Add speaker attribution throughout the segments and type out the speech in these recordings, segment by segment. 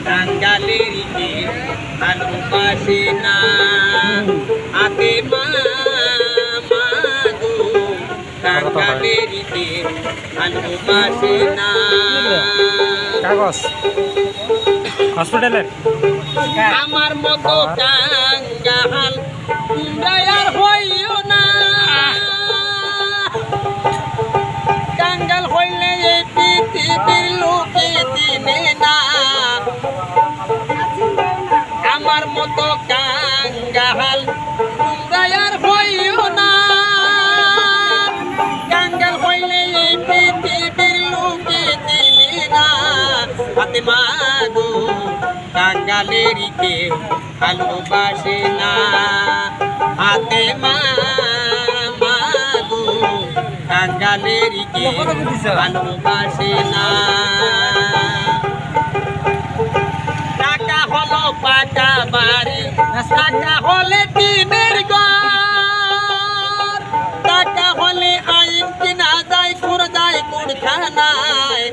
Speaker 1: টাঙ্গালেরিকে ভালোবাসে না হাতে মাগো টাঙ্গালেরিকে ভালোবাসে না
Speaker 2: কাগজ হসপিটালের
Speaker 1: আমার মতো টাঙ্গাল তোমরা আর হইও না টাঙ্গাল হইলে এই পৃথিবীর লোকে চিনে না আমার মতো কাঙ্গাল তোমরা আর হইও না কাঙ্গাল হইলে এই পৃথিবীর লোকে চিনে না হাতে মাগো টাঙ্গালেরিকে ভালোবাসে না হাতে মাগো টাঙ্গালেরিকে ভালোবাসে না টাকা হলো পাকা বাড়ি টাকা হলে টিনের ঘর টাকা হলে আইন কিনা যায় খুর যায় কুড়খানায়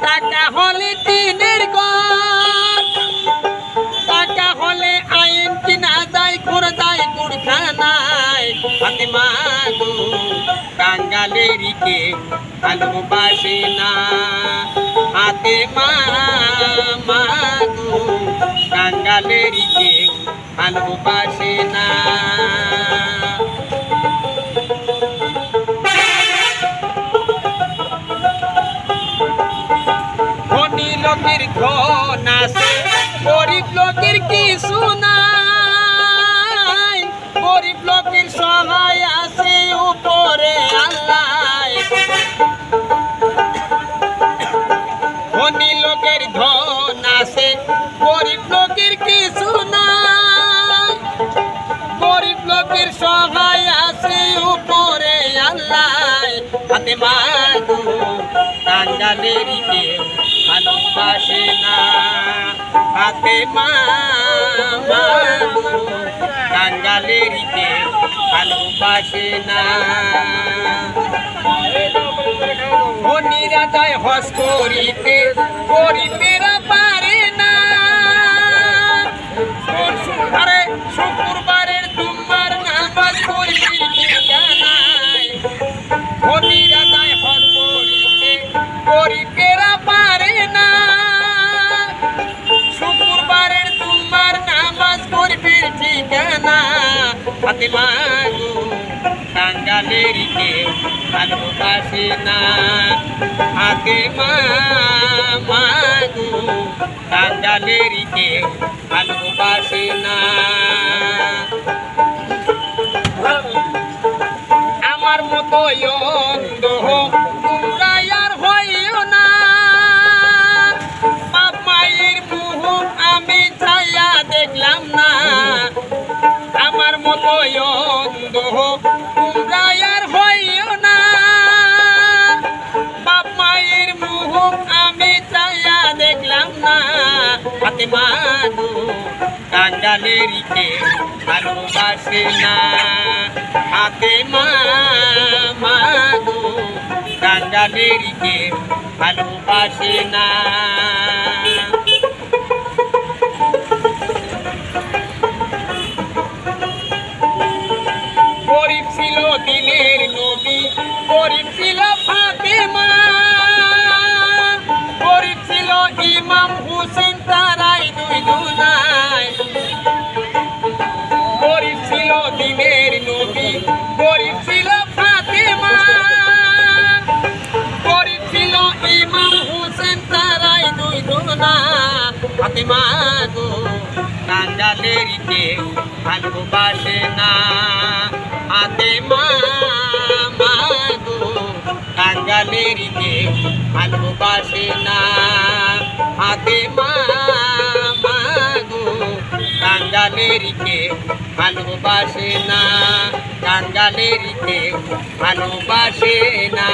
Speaker 1: টাকা হলে টিনের ঘর টাকা হলে আইন কিনা যায় খুর যায় কুড়খানায় হাতে মাগো টাঙ্গালেরিকে ভালোবাসে না হাতে মাগো টাঙ্গালেরিকে ভালোবাসে না ধনী লোকের ধন আছে গরিব লোকের কিছু নাই গরিব লোকের সহায় আছে উপরে আল্লাহ ধনী লোকের ধন আছে গরিব লোকের কিছু নাই গরিব লোকের সহায় আছে উপরে আল্লাহ হাতে মাগো টাঙ্গালেরিকে ভালোবাসে না হাতে মাগো টাঙ্গালেরিকে ভালোবাসে না ধনীরা যায় হজ করিতে গরিবেরা পারে না আরে শুক্রবারের জুম্মার নামাজ পড়িতে ঠিকানায় ধনীরা যায় হজ করিতে গরিবেরা পারে না শুক্রবারের জুম্মার নামাজ পড়িতে ঠিকানা হাতে মাগো টাঙ্গালেরিকে ভালোবাসে না হাতে মাগো টাঙ্গালেরিকে ভালোবাসে না আমার মতো অন্ধ তোমরা আর হইও না বাপ মায়ের মুখ আমি ছায়া দেখলাম না আমার মতো অন্ধ তোমরা আর হইও না বাপ মায়ের মুখ আমি ছায়া দেখলাম না হাতে মাগো টাঙ্গালেরিকে ভালোবাসে না হাতে মাগো টাঙ্গালেরিকে ভালোবাসে না গরিব ছিল দিনের নবী গরিব ছিল ফাতেমা গরিব ছিল ইমাম হুসেন তারাই দুই দুনায় গরিব ছিল দিনের নবী গরিব ছিল ফাতেমা গরিব ছিল ইমাম হুসেন তারাই দুই দুনা হাতে মাগো টাঙ্গালেরিকে ভালোবাসে না হাতে মাগো টাঙ্গালেরিকে ভালোবাসে না হাতে মাগো টাঙ্গালেরিকে ভালোবাসে না টাঙ্গালেরিকে ভালোবাসে না।